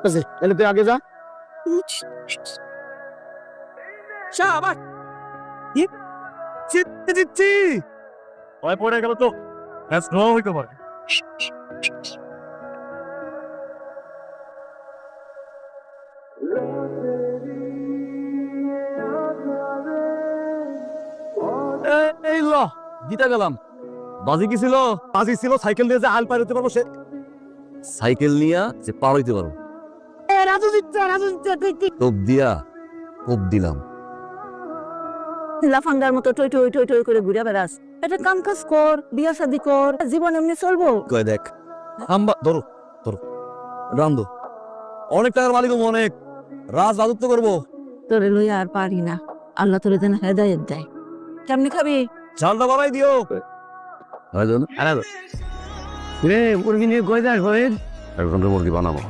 ডাকতেছি, এলে তুই আগে যা। শাবাশ জিততে জিতছি ভয় পড়ে গেল তো ম্যাচ ড্র হইতে পারে এই ল জিতে গেলাম। বাজি কি ছিল? বাজি ছিল সাইকেল নিয়ে যে আল পার হতে পারবো সে সাইকেল নিয়ে যে পার হইতে পারো। রাজু জিতছে টোপ দিয়া কোপ দিলাম। লাফাঙ্গার মতো টই টই টই টই করে ঘুরে বেড়াস। এটা কাম কাজ কর, বিয়া শাদি কর, জীবন এমনি চলবো। কয় দেখ হাম্বা ধরো ধরো রান্ধো, অনেক টাকার মালিক হবো, অনেক রাজ রাজত্ব করবো। তোরে লইয়া আর পারি না, আল্লাহ তোরে যেন হেদায়েত দেয়। কেমনি খাবি? চালটা বাড়াই দিও রে মুরগি নিয়ে কই যাস? মুরগি বানাবো।